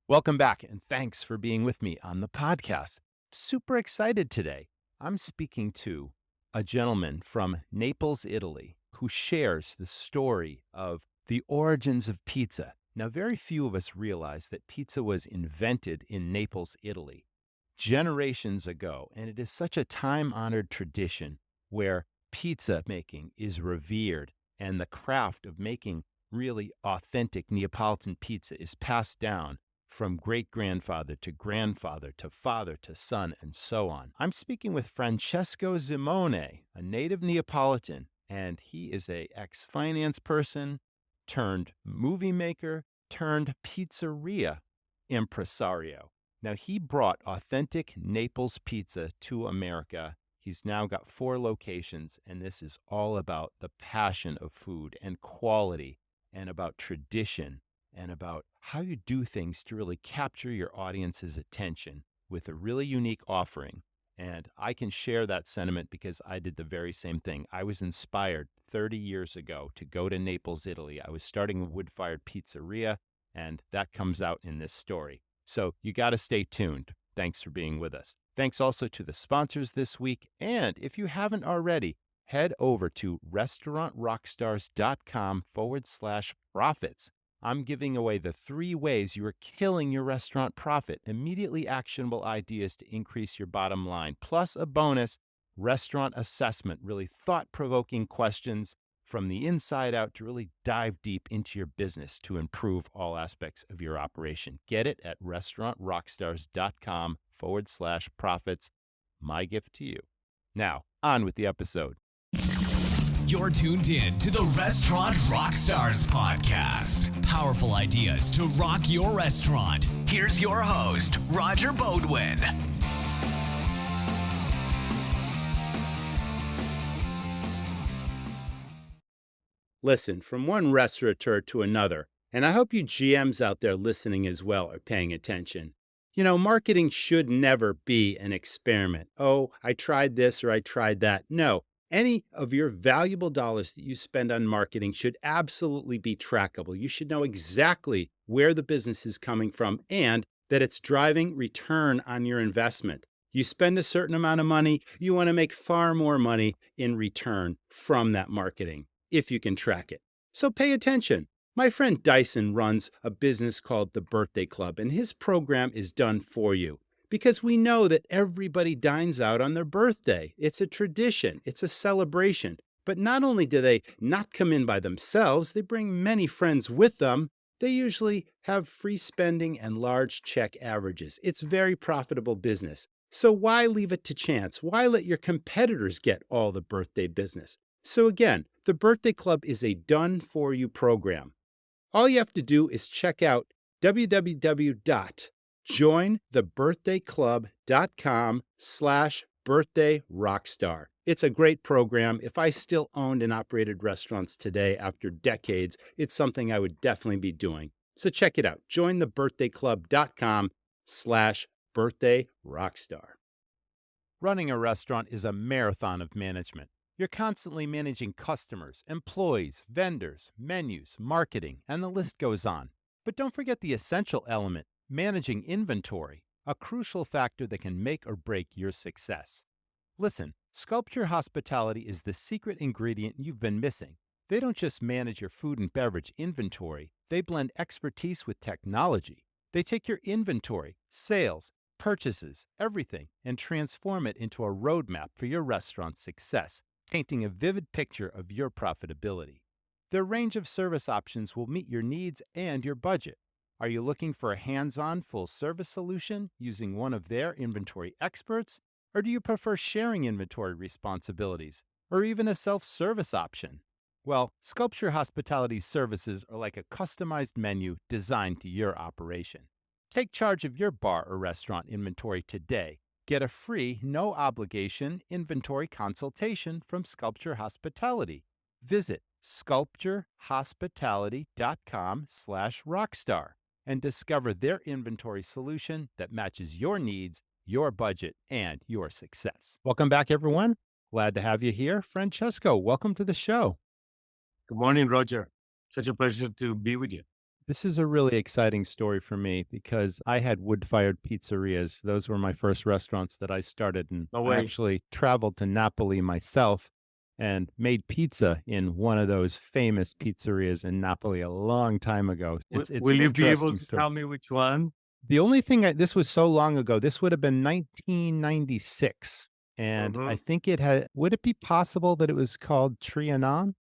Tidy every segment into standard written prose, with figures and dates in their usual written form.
Welcome back, and thanks for being with me on the podcast. Super excited today. I'm speaking to a gentleman from Naples, Italy, who shares the story of the origins of pizza. Now, very few of us realize that pizza was invented in Naples, Italy, generations ago, and it is such a time-honored tradition where pizza making is revered and the craft of making really authentic Neapolitan pizza is passed down from great-grandfather to grandfather to father to son and so on. I'm speaking with Francesco Zimone, a native Neapolitan, and he is a ex-finance person turned movie maker turned pizzeria impresario. Now, he brought authentic Naples pizza to America. He's now got 4 locations, and this is all about the passion of food and quality and about tradition and about how you do things to really capture your audience's attention with a really unique offering. And I can share that sentiment because I did the very same thing. I was inspired 30 years ago to go to Naples, Italy. I was starting a wood-fired pizzeria, and that comes out in this story. So you got to stay tuned. Thanks for being with us. Thanks also to the sponsors this week. And if you haven't already, head over to restaurantrockstars.com/profits. I'm giving away the 3 ways you are killing your restaurant profit, immediately actionable ideas to increase your bottom line, plus a bonus restaurant assessment, really thought-provoking questions from the inside out to really dive deep into your business to improve all aspects of your operation. Get it at restaurantrockstars.com/profits. My gift to you. Now, on with the episode. You're tuned in to the Restaurant Rockstars Podcast. Powerful ideas to rock your restaurant. Here's your host, Roger Bodwin. Listen, from one restaurateur to another, and I hope you GMs out there listening as well are paying attention. You know, marketing should never be an experiment. Oh, I tried this or I tried that. No. Any of your valuable dollars that you spend on marketing should absolutely be trackable. You should know exactly where the business is coming from and that it's driving return on your investment. You spend a certain amount of money, you want to make far more money in return from that marketing, if you can track it. So pay attention. My friend Dyson runs a business called the Birthday Club, and his program is done for you. Because we know that everybody dines out on their birthday. It's a tradition. It's a celebration. But not only do they not come in by themselves, they bring many friends with them. They usually have free spending and large check averages. It's very profitable business. So why leave it to chance? Why let your competitors get all the birthday business? So again, the Birthday Club is a done-for-you program. All you have to do is check out www.jointhebirthdayclub.com/birthdayrockstar. It's a great program. If I still owned and operated restaurants today after decades, it's something I would definitely be doing. So check it out. Jointhebirthdayclub.com/birthdayrockstar. Running a restaurant is a marathon of management. You're constantly managing customers, employees, vendors, menus, marketing, and the list goes on. But don't forget the essential element, managing inventory, a crucial factor that can make or break your success. Listen, Sculpture Hospitality is the secret ingredient you've been missing. They don't just manage your food and beverage inventory, they blend expertise with technology. They take your inventory, sales, purchases, everything, and transform it into a roadmap for your restaurant's success, painting a vivid picture of your profitability. Their range of service options will meet your needs and your budget. Are you looking for a hands-on full-service solution using one of their inventory experts? Or do you prefer sharing inventory responsibilities, or even a self-service option? Well, Sculpture Hospitality's services are like a customized menu designed to your operation. Take charge of your bar or restaurant inventory today. Get a free, no-obligation inventory consultation from Sculpture Hospitality. Visit sculpturehospitality.com/rockstar and discover their inventory solution that matches your needs, your budget, and your success. Welcome back, everyone. Glad to have you here. Francesco, welcome to the show. Good morning, Roger. Such a pleasure to be with you. This is a really exciting story for me because I had wood-fired pizzerias. Those were my first restaurants that I started, and No I way. actually traveled to Napoli myself and made pizza in one of those famous pizzerias in Napoli a long time ago. It's Will an you be able interesting to story. tell me which one? The only thing this was so long ago. This would have been 1996, and I Hmm. think it had. Would it be possible that it was called Trianon?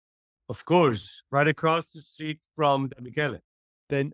Of course, right across the street from the Michele. Then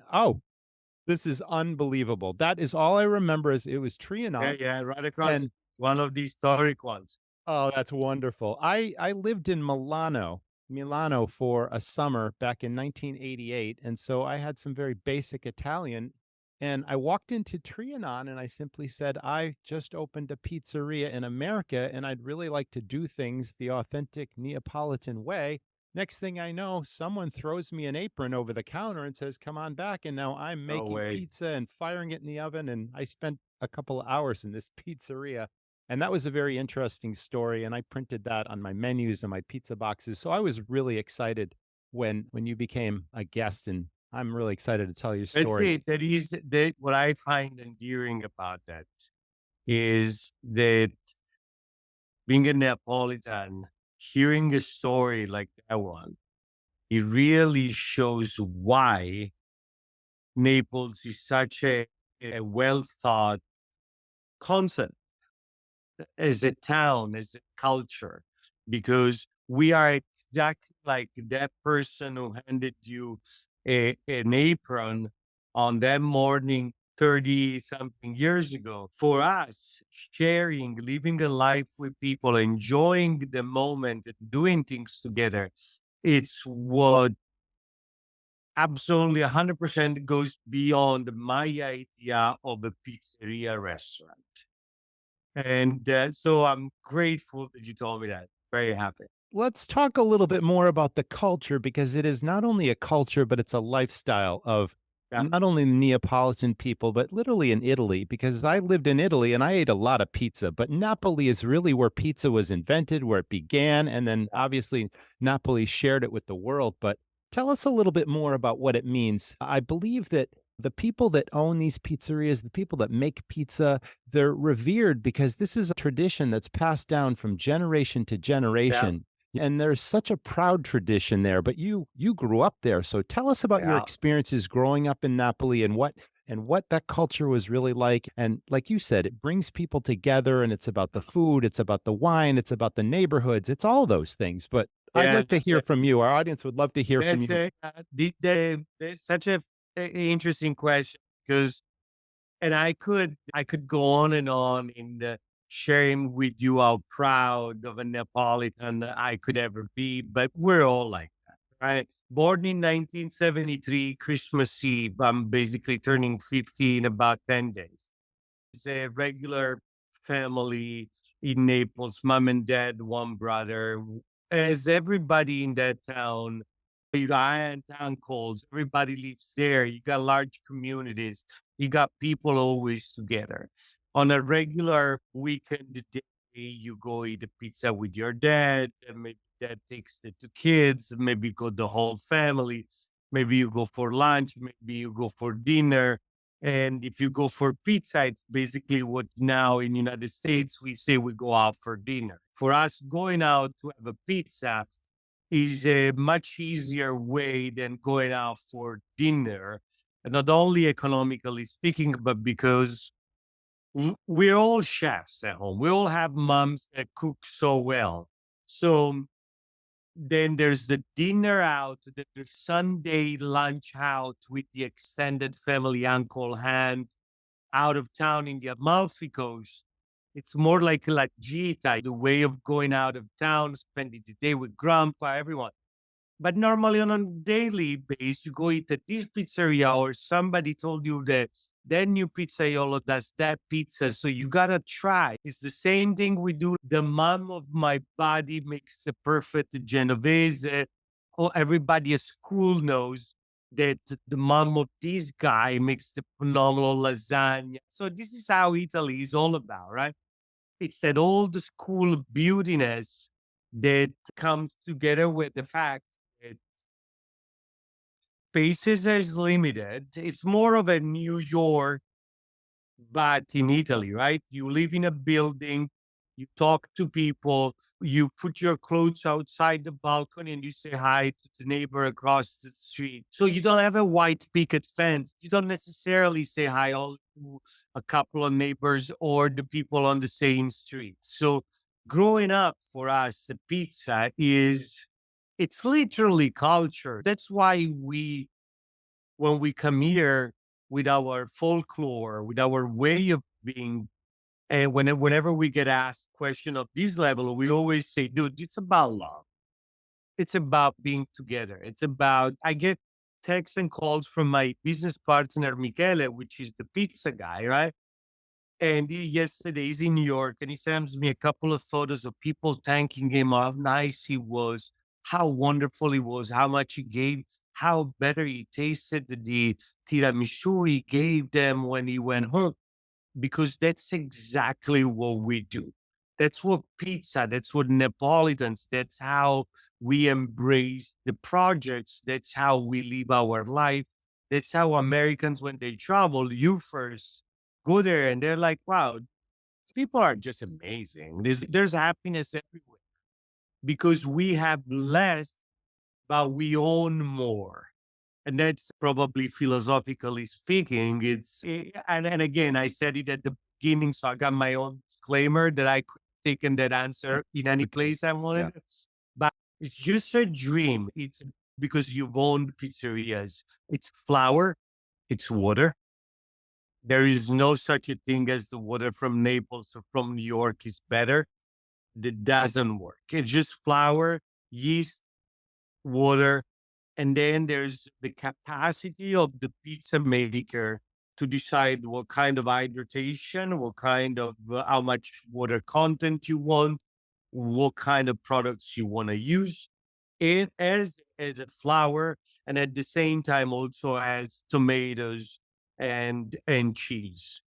this is unbelievable. That is all I remember is it was Yeah, Trianon, yeah, right across and one of the historic ones. oh, that's wonderful. I lived in Milano for a summer back in 1988, and so I had some very basic Italian, and I walked into Trianon and I simply said, "I just opened a pizzeria in America, and I'd really like to do things the authentic Neapolitan way." Next thing I know, someone throws me an apron over the counter and says, "Come on back." And now I'm No making way. pizza and firing it in the oven, and I spent a couple of hours in this pizzeria, and that was a very interesting story, and I printed that on my menus and my pizza boxes. So I was really excited when you became a guest, and I'm really excited to tell your Let's story. see. What I find endearing about that is that being a Neapolitan, hearing a story like that one, it really shows why Naples is such a well thought concept as a town, as a culture, because we are exactly like that person who handed you an apron on that morning 30 something years ago. For us, sharing, living a life with people, enjoying the moment, and doing things together, it's what absolutely 100% goes beyond my idea of a pizzeria restaurant. And so I'm grateful that you told me that. Very happy. Let's talk a little bit more about the culture because it is not only a culture, but it's a lifestyle of Yeah. not only the Neapolitan people, but literally in Italy. Because I lived in Italy and I ate a lot of pizza, but Napoli is really where pizza was invented, where it began. And then obviously Napoli shared it with the world. But tell us a little bit more about what it means. I believe that the people that own these pizzerias, the people that make pizza, they're revered because this is a tradition that's passed down from generation to Yeah. generation, and there's such a proud tradition there. But you grew up there, so tell us about your Yeah. experiences growing up in Napoli and what that culture was really like. And like you said, it brings people together, and it's about the food, it's about the wine, it's about the neighborhoods, it's all those things. But I'd Yeah. like to hear from you. Our audience would love to hear from That's you. that's such a interesting question because, and I could go on and on in the sharing with you how proud of a Neapolitan I could ever be, but we're all like that, right? Born in 1973, Christmas Eve, I'm basically turning 50 in about 10 days. It's a regular family in Naples, mom and dad, one brother. As everybody in that town, you got aunts, uncles, everybody lives there. You got large communities. You got people always together. On a regular weekend day, you go eat a pizza with your dad, and maybe dad takes the two kids, maybe go the whole family. Maybe you go for lunch, maybe you go for dinner, and if you go for pizza, it's basically what now in United States we say we go out for dinner. For us, going out to have a pizza is a much easier way than going out for dinner. And not only economically speaking, but because we're all chefs at home. We all have moms that cook so well. So then there's the dinner out, the Sunday lunch out with the extended family, uncle, aunt, out of town in the Amalfi Coast. It's more like La Gita, the way of going out of town, spending the day with grandpa, everyone. But normally on a daily basis, you go eat at this pizzeria or somebody told you that that new pizzaiolo does that pizza. So you gotta try. It's the same thing we do. The mom of my body makes the perfect Genovese. Oh, everybody at school knows that the mom of this guy makes the phenomenal lasagna. So this is how Italy is all about, right? It's that old school beautiness that comes together with the fact that spaces is limited. It's more of a New York, but in Italy, right? You live in a building, you talk to people, you put your clothes outside the balcony and you say hi to the neighbor across the street. So you don't have a white picket fence. You don't necessarily say hi all to a couple of neighbors or the people on the same street. So growing up for us, the pizza is it's literally culture. That's why when we come here with our folklore, with our way of being, and whenever we get asked question of this level, we always say, dude, it's about love. It's about being together. It's about, I get texts and calls from my business partner, Michele, which is the pizza guy, right? And yesterday he's in New York and he sends me a couple of photos of people thanking him, how nice he was, how wonderful he was, how much he gave, how better he tasted the tiramisu he gave them when he went home. Because that's exactly what we do. That's what pizza, that's what Neapolitans, that's how we embrace the projects, that's how we live our life. That's how Americans, when they travel, you first go there and they're like, wow, people are just amazing. There's happiness everywhere because we have less, but we own more. And that's probably philosophically speaking, and again, I said it at the beginning, so I got my own disclaimer that I could have taken that answer in any place I wanted. Yeah. But it's just a dream. It's because you've owned pizzerias. It's flour, it's water. There is no such a thing as the water from Naples or from New York is better. That doesn't work. It's just flour, yeast, water, and then there's the capacity of the pizza maker to decide what kind of hydration, what kind of how much water content you want, what kind of products you want to use. It as a flour, and at the same time also as tomatoes and cheese.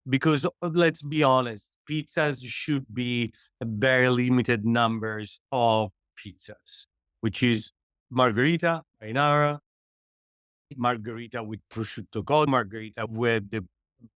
Because let's be honest, pizzas should be very limited numbers of pizzas, which is margherita, marinara, margherita with prosciutto cod, margherita with the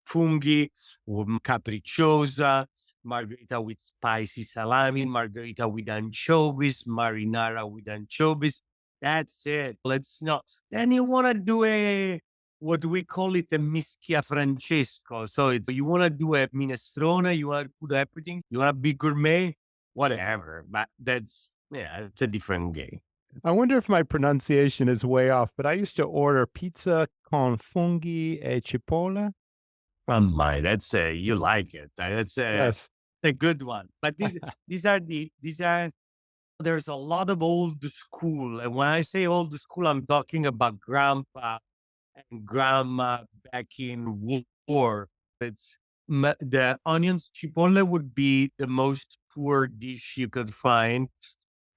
funghi, capricciosa, margherita with spicy salami, margherita with anchovies, marinara with anchovies. That's it. Let's not. Then you want to do what we call it a mischia Francesco. So it's you want to do a minestrone, you want to put everything, you want to be gourmet, whatever. But yeah, it's a different game. I wonder if my pronunciation is way off, but I used to order pizza con funghi e cipolla. That's you like it. That's Yes. a good one. But these are there's a lot of old school. And when I say old school, I'm talking about grandpa and grandma back in war. It's the onions cipolla would be the most poor dish you could find.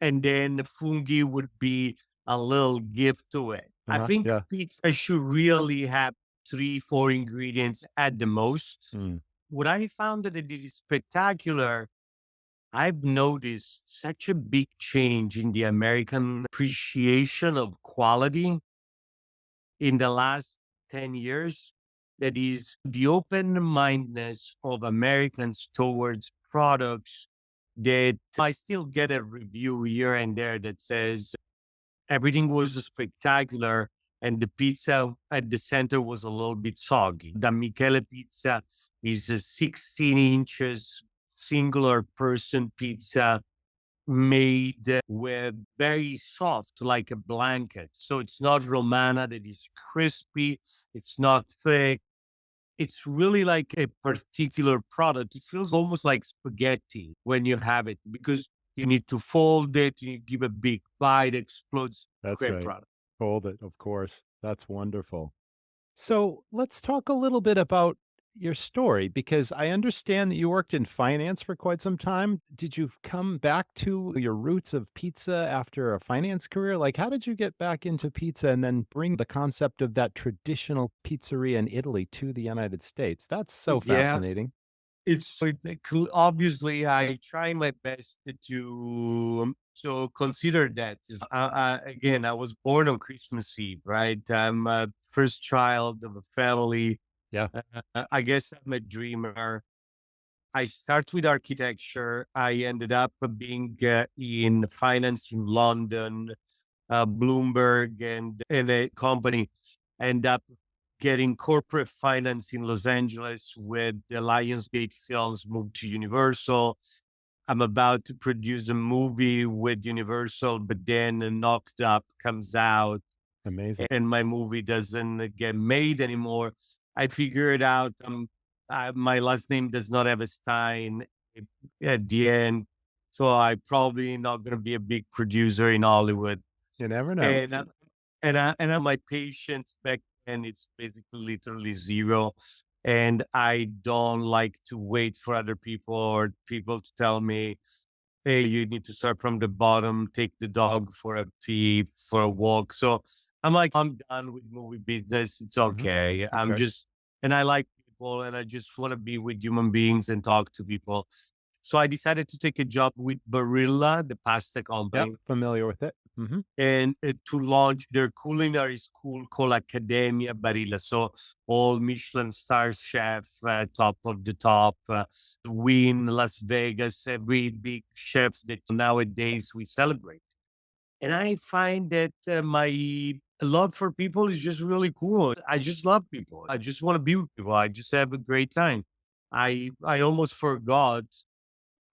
And then the fungi would be a little gift to it. I think Yeah. pizza should really have 3, 4 ingredients at the most. Mm. What I found that it is spectacular, I've noticed such a big change in the American appreciation of quality in the last 10 years. That is the open mindedness of Americans towards products that I still get a review here and there that says everything was spectacular and the pizza at the center was a little bit soggy. The Michele pizza is a 16 inches singular person pizza made with very soft, like a blanket. So it's not Romana that is crispy. It's not thick. It's really like a particular product. It feels almost like spaghetti when you have it because you need to fold it, you give a big bite, explodes. That's Great right. product. Hold it, of course. That's wonderful. So let's talk a little bit about your story because I understand that you worked in finance for quite some time. Did you come back to your roots of pizza after a finance career? Like, how did you get back into pizza and then bring the concept of that traditional pizzeria in Italy to the United States? That's so Yeah. fascinating. Obviously I try my best to so consider that again, I was born on Christmas Eve, right? I'm a first child of a family. Yeah. I guess I'm a dreamer. I start with architecture. I ended up being in finance in London, Bloomberg, and a company. End up getting corporate finance in Los Angeles with the Lionsgate films moved to Universal. I'm about to produce a movie with Universal, but then Knocked Up comes out Amazing. and my movie doesn't get made anymore. I figured out my last name does not have a Stein at the end. So I probably not going to be a big producer in Hollywood. You never know. And my patience back then it's basically literally zero. And I don't like to wait for other people or people to tell me, hey, you need to start from the bottom, take the dog for a pee, for a walk. So I'm like, I'm done with movie business. It's Mhm. okay. Okay. And I like people and I just want to be with human beings and talk to people. So I decided to take a job with Barilla, the pasta Yep. company, Familiar with it. and to launch their culinary school called Academia Barilla. So all Michelin star chefs, top of the top, win Las Vegas, every big chefs that nowadays we celebrate. And I find that my love for people is just really cool. I just love people. I just want to be with people. I just have a great time. I almost forgot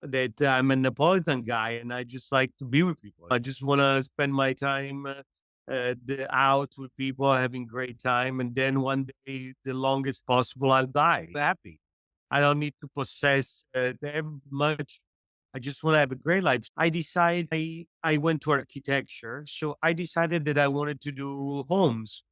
that I'm a Neapolitan guy and I just like to be with people. I just want to spend my time out with people, having great time. And then one day, the longest possible, I'll die happy. I don't need to possess that much. I just want to have a great life. I went to architecture. So I decided that I wanted to do homes.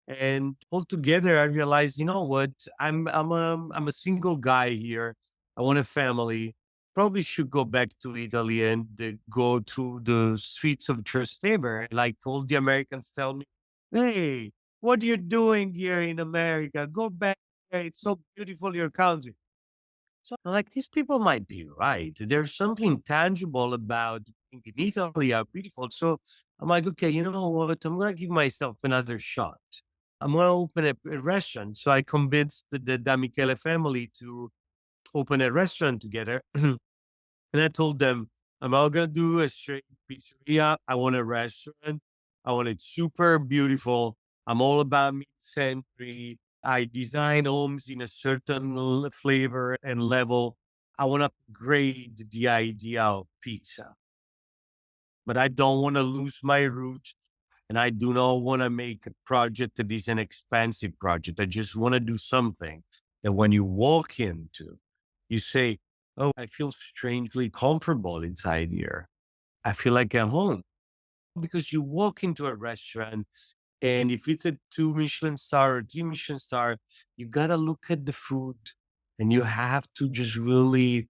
And altogether, I realized, you know what? I'm a single guy here. I want a family. Probably should go back to Italy and go to the streets of Trastevere. Like all the Americans tell me, "Hey, what are you doing here in America? Go back. It's so beautiful your country." So I'm like, these people might be right. There's something tangible about being in Italy, how beautiful. So I'm like, okay, you know what? I'm gonna give myself another shot. I'm gonna open a restaurant. So I convinced the Da Michele family to open a restaurant together. And I told them, I'm not going to do a straight pizzeria. I want a restaurant. I want it super beautiful. I'm all about mid-century. I design homes in a certain flavor and level. I want to upgrade the idea of pizza, but I don't want to lose my roots. And I do not want to make a project that is an expensive project. I just want to do something that when you walk into, you say, oh, I feel strangely comfortable inside here. I feel like I'm home because you walk into a restaurant and if it's a two Michelin star or three Michelin star, you got to look at the food and you have to just really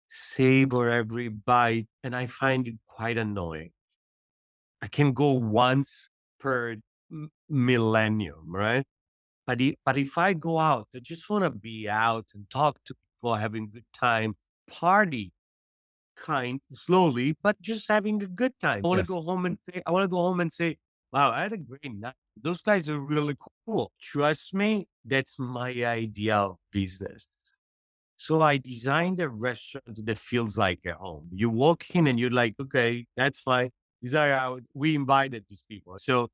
savor every bite. And I find it quite annoying. I can go once per millennium, right? But if I go out, I just want to be out and talk to people, having a good time, party kind slowly, but just having a good time. Yes. I want to go home and say, wow, I had a great night. Those guys are really cool. Trust me, that's my ideal business. So I designed a restaurant that feels like a home. You walk in and you're like, okay, that's fine. These are how we invited these people. So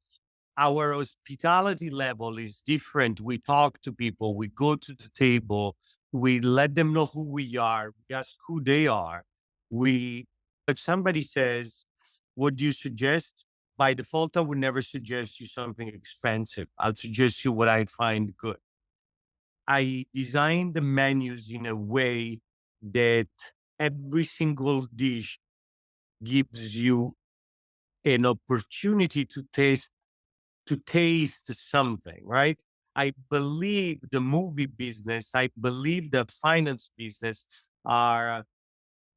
our hospitality level is different. We talk to people, we go to the table, we let them know who we are, we ask who they are. We, if somebody says, what do you suggest? By default, I would never suggest you something expensive. I'll suggest you what I find good. I designed the menus in a way that every single dish gives you an opportunity to taste something, right? I believe the movie business, I believe the finance business are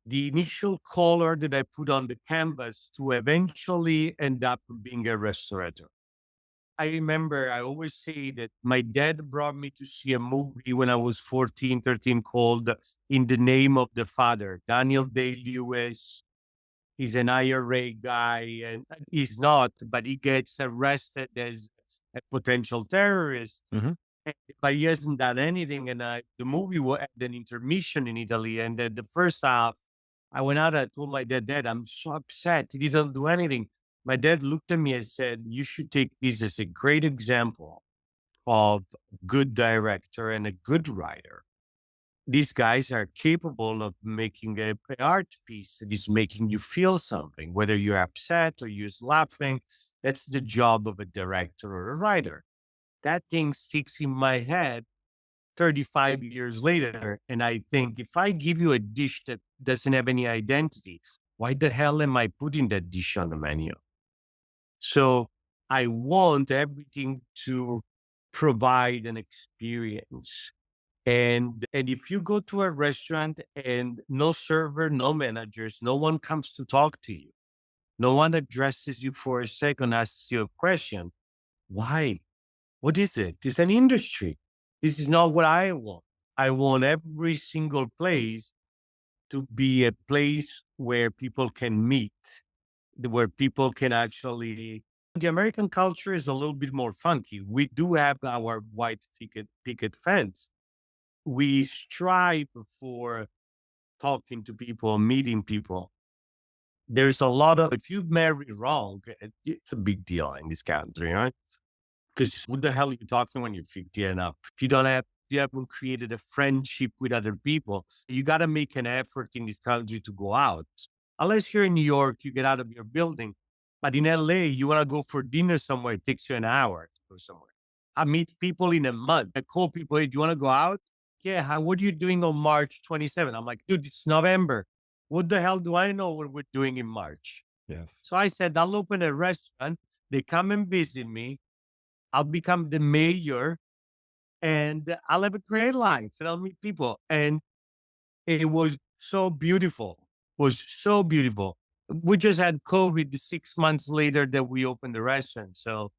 the initial color that I put on the canvas to eventually end up being a restaurateur. I remember I always say that my dad brought me to see a movie when I was 14, 13 called In the Name of the Father. Daniel Day-Lewis, he's an IRA guy, and he's not, but he gets arrested as a potential terrorist. Mhm. But he hasn't done anything. And the movie had an intermission in Italy. And the first half, I went out, I told my dad, Dad, I'm so upset. He didn't do anything. My dad looked at me and said, you should take this as a great example of good director and a good writer. These guys are capable of making a art piece that is making you feel something, whether you're upset or you're laughing. That's the job of a director or a writer. That thing sticks in my head 35 years later. And I think if I give you a dish that doesn't have any identity, why the hell am I putting that dish on the menu? So I want everything to provide an experience. And if you go to a restaurant and no server, no managers, no one comes to talk to you, no one addresses you for a second, asks you a question, why? What is it? It's an industry. This is not what I want. I want every single place to be a place where people can meet, where people can actually. The American culture is a little bit more funky. We do have our white picket fence. We strive for talking to people, meeting people. There's a lot of, if you marry wrong, it's a big deal in this country, right? Because who the hell are you talking when you're 50 and up? If you haven't created a friendship with other people, you got to make an effort in this country to go out. Unless you're in New York, you get out of your building. But in LA, you want to go for dinner somewhere, it takes you an hour to go somewhere. I meet people in a month. I call people, hey, do you want to go out? Yeah, what are you doing on March 27th? I'm like, dude, it's November. What the hell do I know what we're doing in March? Yes. So I said, I'll open a restaurant. They come and visit me. I'll become the mayor and I'll have a great life and I'll meet people. And it was so beautiful. Was so beautiful. We just had COVID 6 months later that we opened the restaurant. So,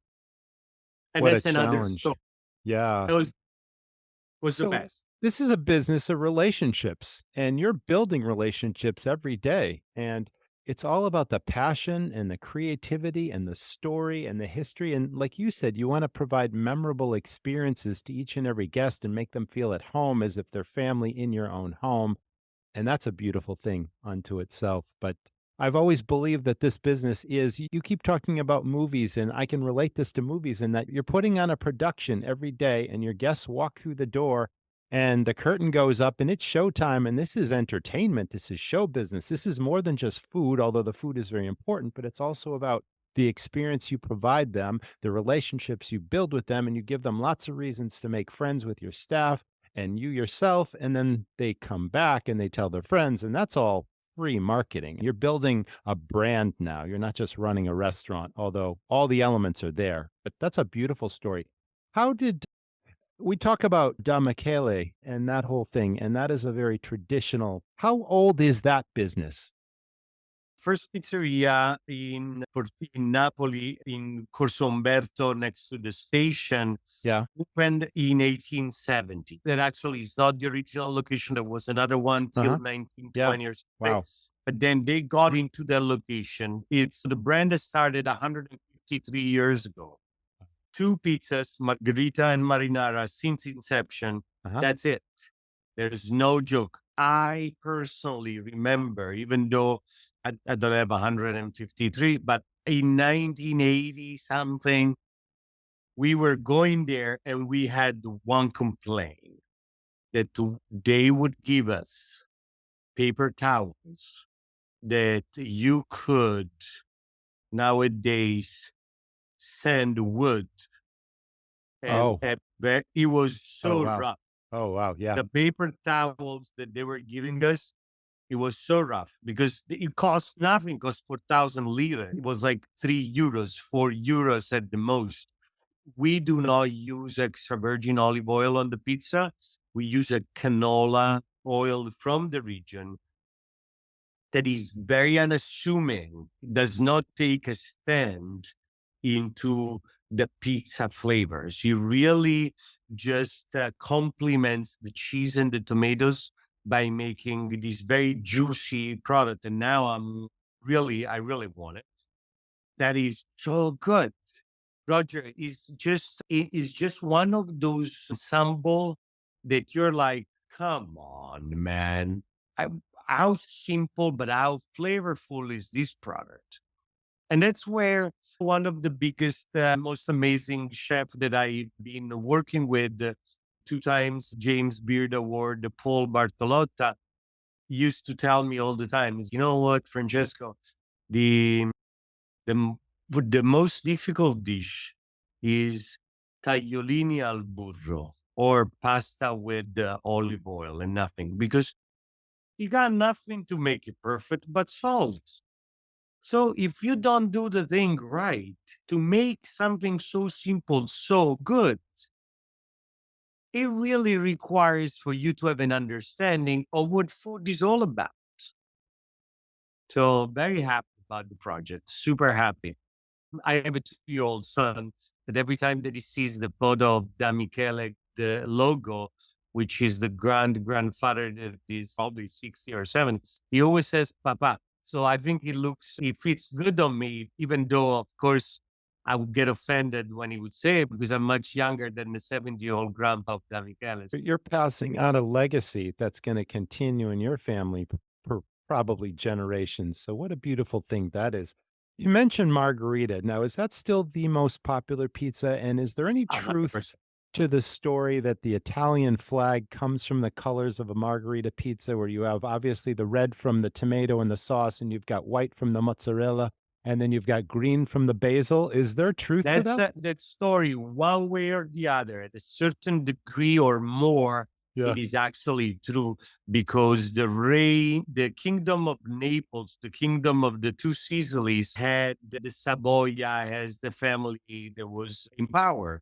and What a that's another story. challenge. Yeah. It was the So best. this is a business of relationships, and you're building relationships every day. And it's all about the passion and the creativity and the story and the history. And like you said, you want to provide memorable experiences to each and every guest and make them feel at home as if they're family in your own home. And that's a beautiful thing unto itself. But I've always believed that this business is, you keep talking about movies, and I can relate this to movies in that you're putting on a production every day and your guests walk through the door and the curtain goes up and it's showtime. And this is entertainment. This is show business. This is more than just food, although the food is very important, but it's also about the experience you provide them, the relationships you build with them, and you give them lots of reasons to make friends with your staff and you yourself, and then they come back and they tell their friends, and that's all free marketing. You're building a brand now. You're not just running a restaurant, although all the elements are there. But that's a beautiful story. How did we talk about Da Michele and that whole thing? And that is a very traditional. How old is that business? First pizzeria in Napoli, in Corso Umberto, next to the station, Yeah. opened in 1870. That actually is not the original location. There was another one till Uh-huh. 1920 or something. Wow. But then they got into that location. It's the brand that started 153 years ago. 2 pizzas, margherita and marinara, since inception. Uh-huh. That's it. There's no joke. I personally remember, even though I don't have 153, but in 1980 something, we were going there and we had one complaint that they would give us paper towels that you could nowadays sand wood. Oh. It was Oh, so wow. rough. Oh, wow. Yeah. The paper towels that they were giving us, it was so rough because it cost nothing, cost 4,000 lira. It was like €3, €4 at the most. We do not use extra virgin olive oil on the pizza. We use a canola oil from the region that is very unassuming, does not take a stand into the pizza flavors. He really just complements the cheese and the tomatoes by making this very juicy product. And now I really want it. That is so good. Roger, it is just one of those ensemble that you're like, come on, man. I, how simple, but how flavorful is this product? And that's where one of the biggest, most amazing chef that I've been working with, 2 times James Beard Award, Paul Bartolotta, used to tell me all the time is, you know what, Francesco, the the the most difficult dish is tagliolini al burro or pasta with olive oil and nothing because you got nothing to make it perfect but salt. So if you don't do the thing right to make something so simple so good, it really requires for you to have an understanding of what food is all about. So very happy about the project, super happy. I have a 2-year-old son that every time that he sees the photo of Da Michele, the logo, which is the grandfather that is probably 60 or 70, he always says, Papa. So I think it fits good on me, even though, of course, I would get offended when he would say it because I'm much younger than the 70-year-old grandpa of Da Michele. But you're passing on a legacy that's going to continue in your family for probably generations. So, what a beautiful thing that is. You mentioned margarita. Now, is that still the most popular pizza? And is there any truth 100%. to the story that the Italian flag comes from the colors of a margarita pizza, where you have obviously the red from the tomato and the sauce, and you've got white from the mozzarella, and then you've got green from the basil? Is there truth to That's that? that story, one way or the other, at a certain degree or more, Yeah. it is actually true because the kingdom of Naples, the kingdom of the two Sicilies, had the Savoia as the family that was in power.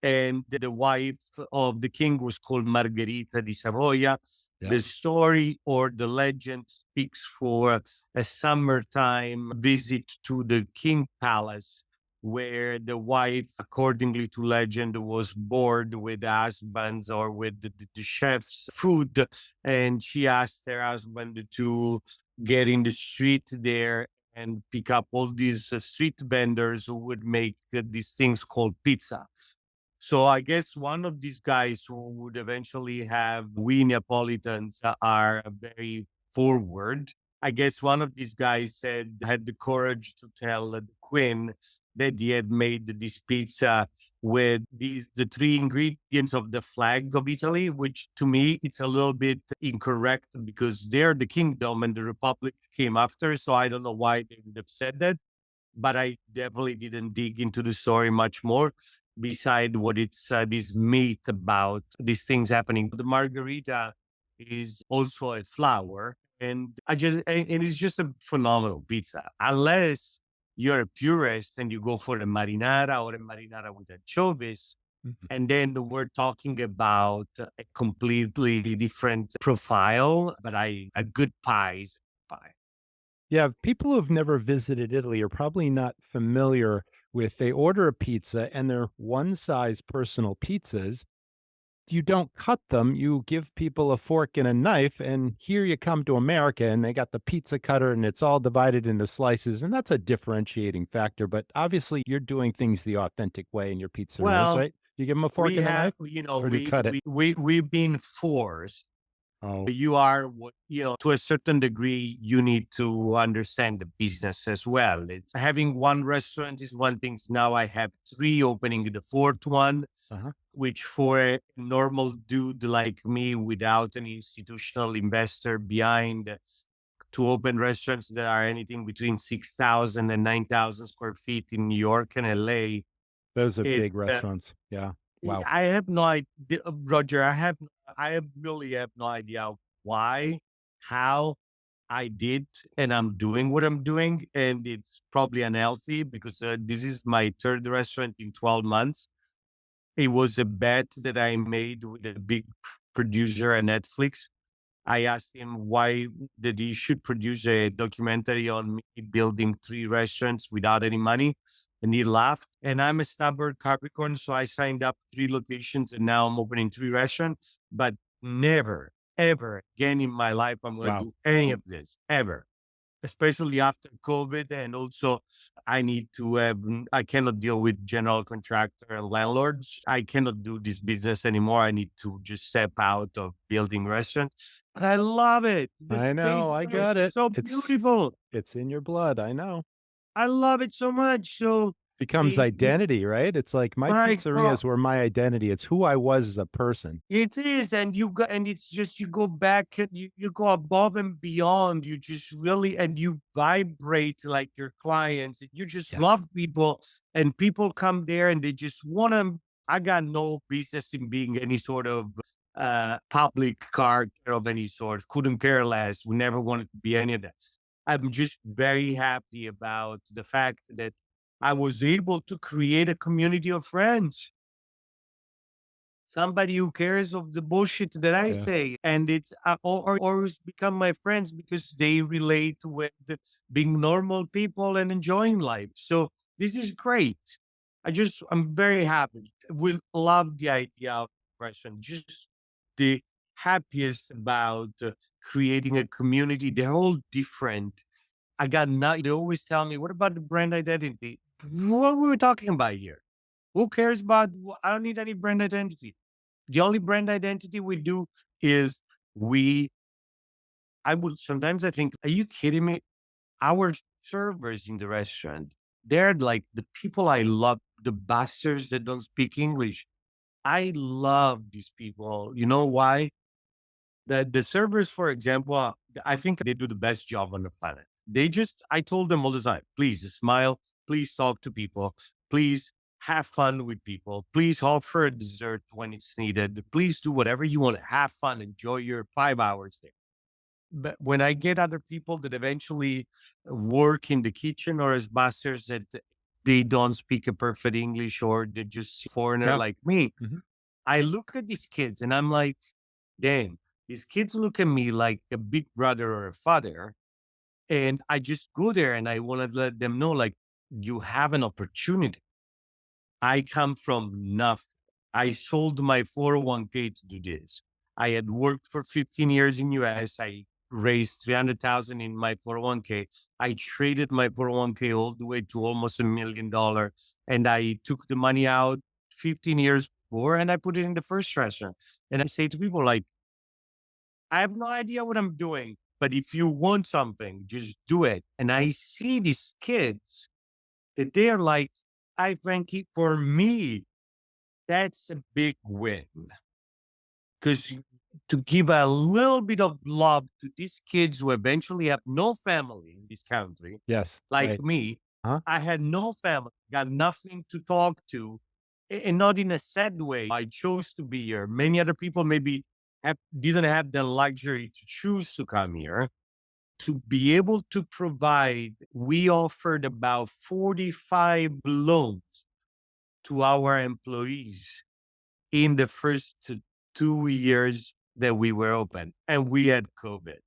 And the wife of the king was called Margherita di Savoia. Yeah. The story or the legend speaks for a summertime visit to the king palace where the wife, accordingly to legend, was bored with the husband's or with the chef's food. And she asked her husband to get in the street there and pick up all these street vendors who would make these things called pizza. So I guess one of these guys who would eventually have we Neapolitans are very forward. I guess one of these guys had the courage to tell the queen that he had made this pizza with the three ingredients of the flag of Italy, which to me it's a little bit incorrect because they're the kingdom and the republic came after. So I don't know why they would have said that, but I definitely didn't dig into the story much more beside what it's this myth about these things happening. The margarita is also a flower, and it's just a phenomenal pizza. Unless you're a purist and you go for a marinara or a marinara with anchovies, Mhm. and then we're talking about a completely different profile. But a good pie is a pie. Yeah, people who've never visited Italy are probably not familiar with they order a pizza and they're one size personal pizzas. You don't cut them, you give people a fork and a knife, and here you come to America and they got the pizza cutter and it's all divided into slices, and that's a differentiating factor. But obviously, you're doing things the authentic way in your pizzerias, Well, right? You give them a fork we and a have, knife, or do you cut it? we've been forced. Oh, You are what, to a certain degree, you need to understand the business as well. It's having one restaurant is one thing. Now I have three opening the fourth one, uh-huh. which for a normal dude like me without an institutional investor behind to open restaurants that are anything between 6,000 and 9,000 square feet in New York and LA, Those are it big restaurants. Yeah. Wow. I have no idea, Roger. Really have no idea why, how I did, and I'm doing what I'm doing, and it's probably unhealthy because this is my third restaurant in 12 months. It was a bet that I made with a big producer at Netflix. I asked him why that he should produce a documentary on me building 3 restaurants without any money. And he laughed. And I'm a stubborn Capricorn. So I signed up 3 locations and now I'm opening 3 restaurants, but never, ever again in my life, I'm going to Wow. do any of this ever, especially after COVID. And also, I need to have, I cannot deal with general contractor and landlords. I cannot do this business anymore. I need to just step out of building restaurants. But I love it. The I know. spaces I are got it. so It's beautiful. it's in your blood. I know. I love it so much. So, Becomes the identity, right? It's like my my pizzerias were my identity. It's who I was as a person. it is, and you go, and it's just you go back, and you go above and beyond. You just really, and you vibrate like your clients. And you just Yeah. love people, and people come there, and they just want to. I got no business in being any sort of public character of any sort. Couldn't care less. We never wanted to be any of that. I'm just very happy about the fact that I was able to create a community of friends, somebody who cares of the bullshit that I Yeah. say, and it's or always become my friends because they relate with being normal people and enjoying life. So this is great. I'm very happy. We love the idea of depression. Just the happiest about creating a community. They're all different. I got not. They always tell me, "What about the brand identity?" What were we talking about here? Who cares about? I don't need any brand identity. The only brand identity we do is we, I would sometimes I think, are you kidding me? Our servers in the restaurant, they're like the people I love, the bastards that don't speak English. I love these people. You know why? The servers, for example, I think they do the best job on the planet. I told them all the time, please smile, please talk to people, please have fun with people, please offer a dessert when it's needed, please do whatever you want, have fun, enjoy your 5 hours there. But when I get other people that eventually work in the kitchen or as masters that they don't speak a perfect English or they're just foreigner Yeah. like me, Mhm. I look at these kids and I'm like, damn, these kids look at me like a big brother or a father. And I just go there and I want to let them know, like, you have an opportunity. I come from nothing. I sold my 401k to do this. I had worked for 15 years in US. I raised 300,000 in my 401k. I traded my 401k all the way to almost $1 million. And I took the money out 15 years before and I put it in the first restaurant. And I say to people like, I have no idea what I'm doing, but if you want something, just do it. And I see these kids that they're like, I thank you for me. That's a big win. Because to give a little bit of love to these kids who eventually have no family in this country, Yes. like Right. me, Huh? I had no family, got nothing to talk to, and not in a sad way. I chose to be here. Many other people maybe didn't have the luxury to choose to come here. To be able to provide, we offered about 45 loans to our employees in the first 2 years that we were open, and we had COVID.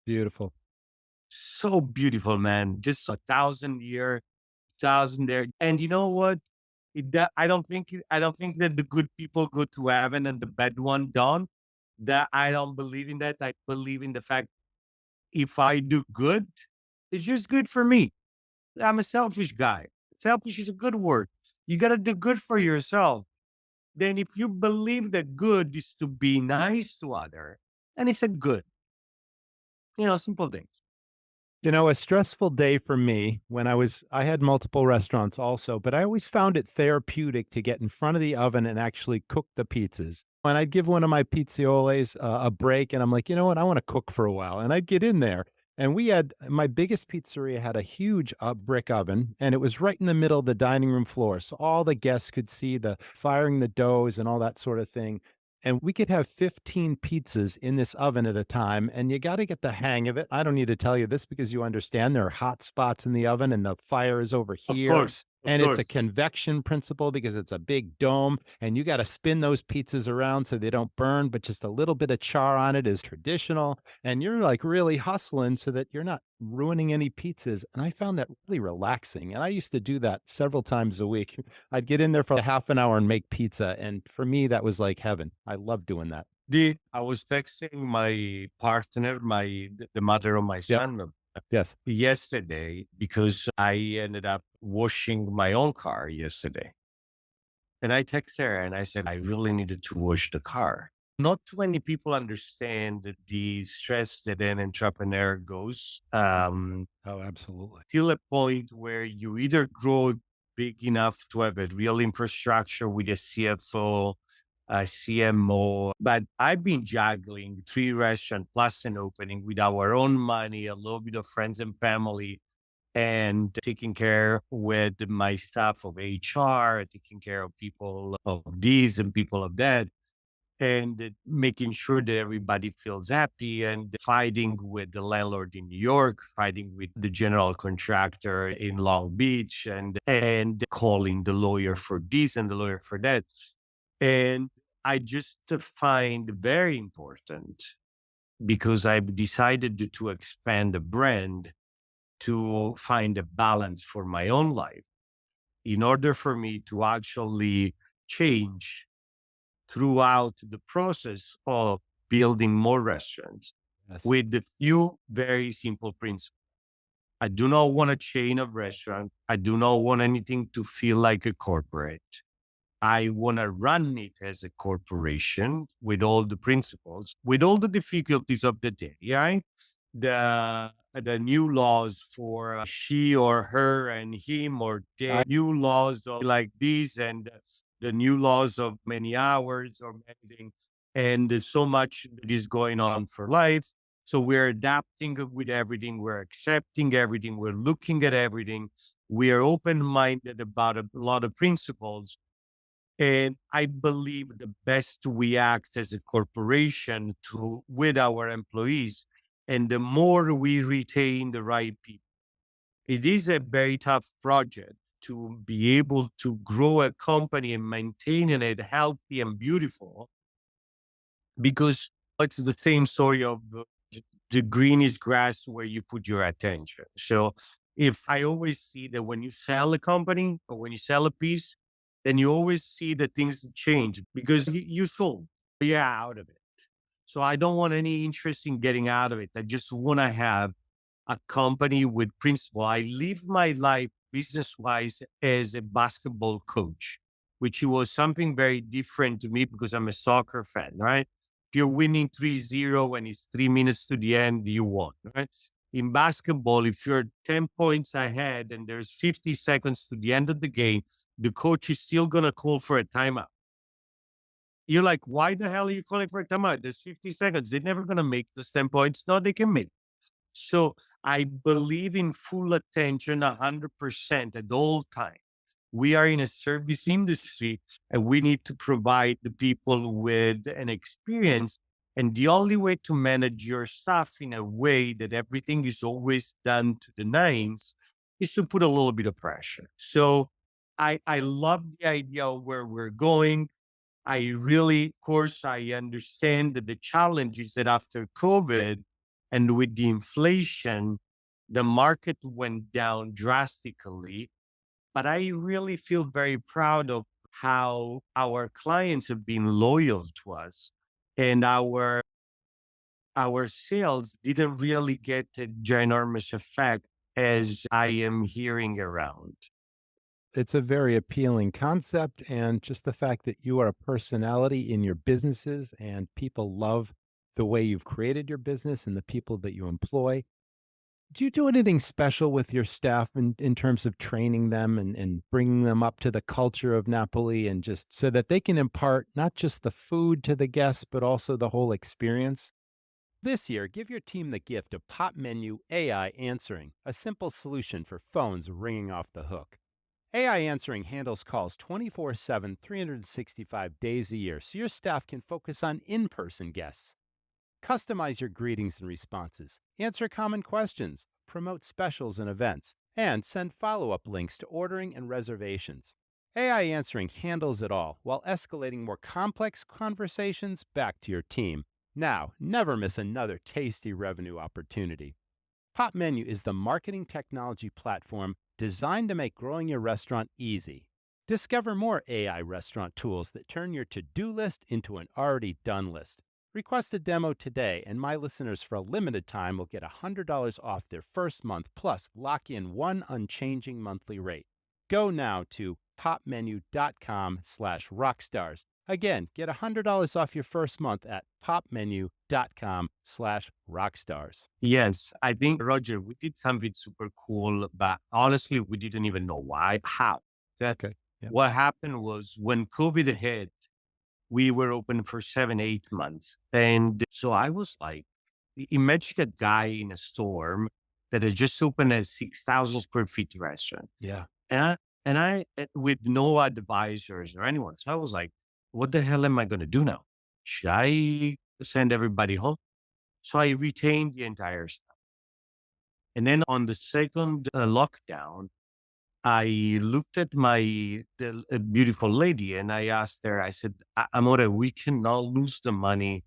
Beautiful. So beautiful, man. Just 1,000 here, 1,000 there. And you know what? I don't think that the good people go to heaven and the bad one don't. That I don't believe in that. I believe in the fact if I do good, it's just good for me. I'm a selfish guy. Selfish is a good word. You got to do good for yourself. Then if you believe that good is to be nice to other, and it's a good, simple things. A stressful day for me when I had multiple restaurants also, but I always found it therapeutic to get in front of the oven and actually cook the pizzas. And I'd give one of my pizzioles a break and I'm like, you know what? I want to cook for a while. And I'd get in there. And my biggest pizzeria had a huge brick oven and it was right in the middle of the dining room floor. So all the guests could see the firing the doughs and all that sort of thing. And we could have 15 pizzas in this oven at a time, and you got to get the hang of it. I don't need to tell you this because you understand there are hot spots in the oven and the fire is over Of here. course. of And it's a course. convection principle because it's a big dome and you got to spin those pizzas around so they don't burn, but just a little bit of char on it is traditional. And you're like really hustling so that you're not ruining any pizzas. And I found that really relaxing. And I used to do that several times a week. I'd get in there for a half an hour and make pizza. And for me, that was like heaven. I love doing that. I was texting my partner, the mother of my Yep. son, Yes. yesterday because I ended up washing my own car yesterday. And I text her and I said, I really needed to wash the car. Not too many people understand the stress that an entrepreneur goes. Oh, absolutely. Till a point where you either grow big enough to have a real infrastructure with a CFO, a CMO. But I've been juggling 3 restaurants plus an opening with our own money, a little bit of friends and family, and taking care with my staff of HR, taking care of people of this and people of that, and making sure that everybody feels happy and fighting with the landlord in New York, fighting with the general contractor in Long Beach, and calling the lawyer for this and the lawyer for that. And I just find very important because I've decided to expand the brand to find a balance for my own life in order for me to actually change throughout the process of building more restaurants Yes. with a few very simple principles. I do not want a chain of restaurants. I do not want anything to feel like a corporate. I want to run it as a corporation with all the principles, with all the difficulties of the day, right? The new laws for she or her and him or they, new laws of like this and the new laws of many hours or many things. And there's so much that is going on for life. So we're adapting with everything. We're accepting everything. We're looking at everything. We are open-minded about a lot of principles, and I believe the best we act as a corporation to with our employees, and the more we retain the right people. It is a very tough project to be able to grow a company and maintain it healthy and beautiful because it's the same story of the greenest grass where you put your attention. So if I always see that when you sell a company or when you sell a piece, then you always see that things change because you sold, you're out of it. So I don't want any interest in getting out of it. I just want to have a company with principle. I live my life business wise as a basketball coach, which was something very different to me because I'm a soccer fan, right? If you're winning 3-0 and it's 3 minutes to the end, you won, right? In basketball, if you're 10 points ahead and there's 50 seconds to the end of the game, the coach is still going to call for a timeout. You're like, why the hell are you calling for a timeout? There's 50 seconds. They're never going to make those 10 points. No, they can make. So I believe in full attention 100% at all times. We are in a service industry and we need to provide the people with an experience. And the only way to manage your staff in a way that everything is always done to the nines is to put a little bit of pressure. So I love the idea of where we're going. I really, of course, I understand that the challenge is that after COVID and with the inflation, the market went down drastically. But I really feel very proud of how our clients have been loyal to us and our sales didn't really get a ginormous effect as I am hearing around. It's a very appealing concept. And just the fact that you are a personality in your businesses and people love the way you've created your business and the people that you employ. Do you do anything special with your staff in terms of training them and bringing them up to the culture of Napoli and just so that they can impart not just the food to the guests, but also the whole experience? This year, give your team the gift of Pop Menu AI Answering, a simple solution for phones ringing off the hook. AI Answering handles calls 24/7, 365 days a year, so your staff can focus on in person guests. Customize your greetings and responses, answer common questions, promote specials and events, and send follow-up links to ordering and reservations. AI answering handles it all while escalating more complex conversations back to your team. Now, never miss another tasty revenue opportunity. Pop Menu is the marketing technology platform designed to make growing your restaurant easy. Discover more AI restaurant tools that turn your to-do list into an already done list. Request a demo today, and my listeners for a limited time will get $100 off their first month, plus lock in one unchanging monthly rate. Go now to popmenu.com/rockstars. Again, get $100 off your first month at popmenu.com/rockstars. Yes, I think, Roger, we did something super cool, but honestly, we didn't even know why, how. Okay. Yep. What happened was when COVID hit, we were open for 7, 8 months. And so I was like, imagine a guy in a storm that had just opened a 6,000 square feet restaurant. Yeah. And I, with no advisors or anyone. So I was like, what the hell am I going to do now? Should I send everybody home? So I retained the entire staff. And then on the second lockdown, I looked at the beautiful lady and I asked her, I said, Amore, we cannot lose the money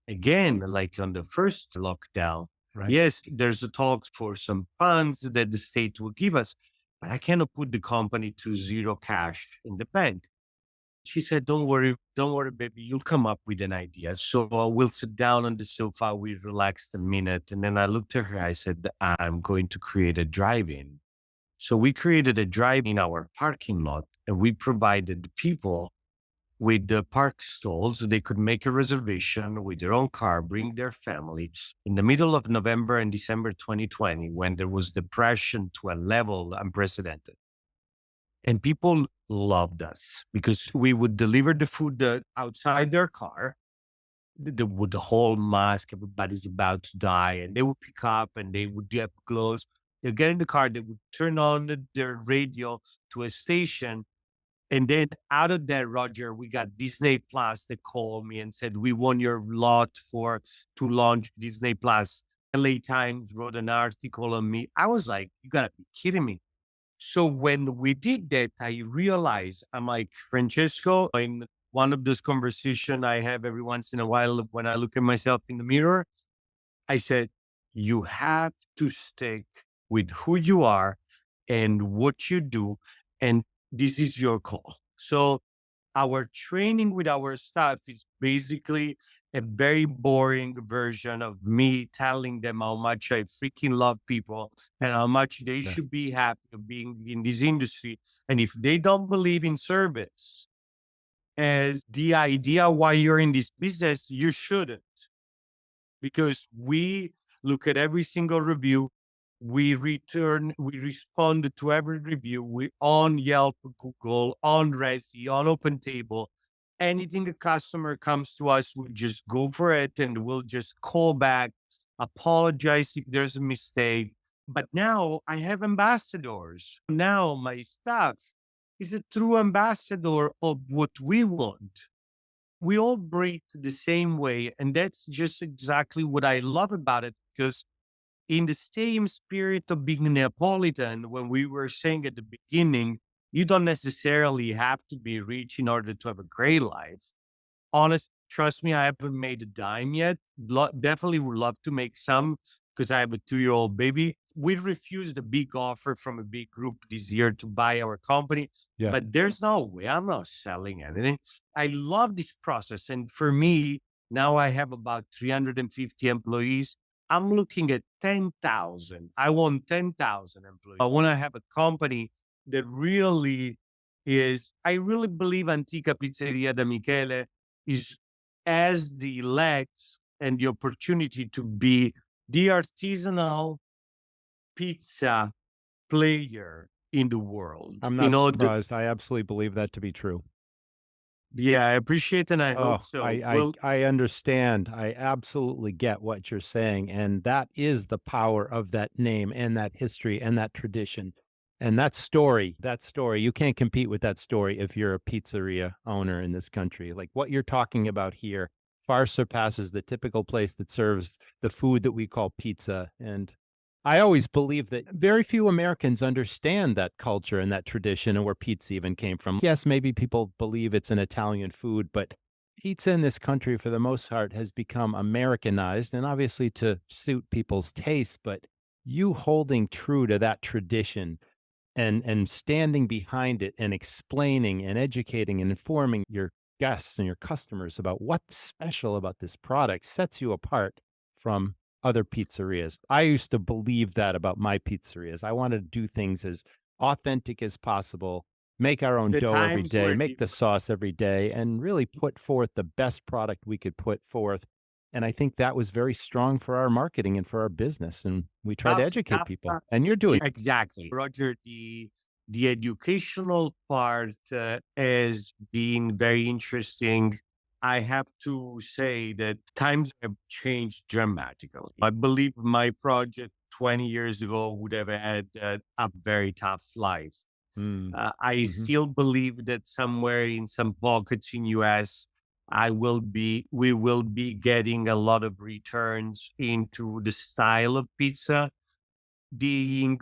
again, like on the first lockdown. Right. Yes, there's a talks for some funds that the state will give us, but I cannot put the company to zero cash in the bank. She said, don't worry, baby, you'll come up with an idea. So we'll sit down on the sofa, we relaxed a minute. And then I looked at her, I said, I'm going to create a drive-in. So we created a drive in our parking lot and we provided people with the park stalls so they could make a reservation with their own car, bring their family in the middle of November and December 2020, when there was depression to a level unprecedented. And people loved us because we would deliver the food outside their car with the whole mask, everybody's about to die, and they would pick up and they would get close. They'd get in the car, they would turn on their radio to a station. And then out of that, Roger, we got Disney Plus that called me and said, we won your lot to launch Disney Plus. LA Times wrote an article on me. I was like, you gotta be kidding me. So when we did that, I realized, I'm like, Francesco, in one of those conversations I have every once in a while when I look at myself in the mirror, I said, you have to stick with who you are and what you do. And this is your call. So our training with our staff is basically a very boring version of me telling them how much I freaking love people and how much they should be happy of being in this industry. And if they don't believe in service as the idea why you're in this business, you shouldn't. Because we look at every single review, we respond to every review. We on Yelp, Google, on Resi, on OpenTable. Anything a customer comes to us, we just go for it and we'll just call back, apologize if there's a mistake. But now I have ambassadors. Now my staff is a true ambassador of what we want. We all breathe the same way. And that's just exactly what I love about it, because in the same spirit of being Neapolitan, when we were saying at the beginning, you don't necessarily have to be rich in order to have a great life. Honest, trust me, I haven't made a dime yet. Definitely would love to make some because I have a 2-year-old baby. We refused a big offer from a big group this year to buy our company, but there's no way. I'm not selling anything. I love this process. And for me, now I have about 350 employees. I'm looking at 10,000. I want 10,000 employees. I want to have a company that really is, I really believe Antica Pizzeria da Michele is as the legs and the opportunity to be the artisanal pizza player in the world. I'm not surprised. I absolutely believe that to be true. Yeah, I appreciate and I hope so. I understand. I absolutely get what you're saying. And that is the power of that name and that history and that tradition. And that story, you can't compete with that story if you're a pizzeria owner in this country. Like what you're talking about here far surpasses the typical place that serves the food that we call pizza. And I always believe that very few Americans understand that culture and that tradition and where pizza even came from. Yes, maybe people believe it's an Italian food, but pizza in this country, for the most part, has become Americanized and obviously to suit people's tastes. But you holding true to that tradition and standing behind it and explaining and educating and informing your guests and your customers about what's special about this product sets you apart from other pizzerias. I used to believe that about my pizzerias. I wanted to do things as authentic as possible, make our own The dough every times day, were make the different. sauce every day, and really put forth the best product we could put forth. And I think that was very strong for our marketing and for our business. And we try to educate people. And you're doing Exactly, Roger. The educational part has been very interesting. I have to say that times have changed dramatically. I believe my project 20 years ago would have had a very tough life. Mm, I mhm. still believe that somewhere in some pockets in US, we will be getting a lot of returns into the style of pizza. The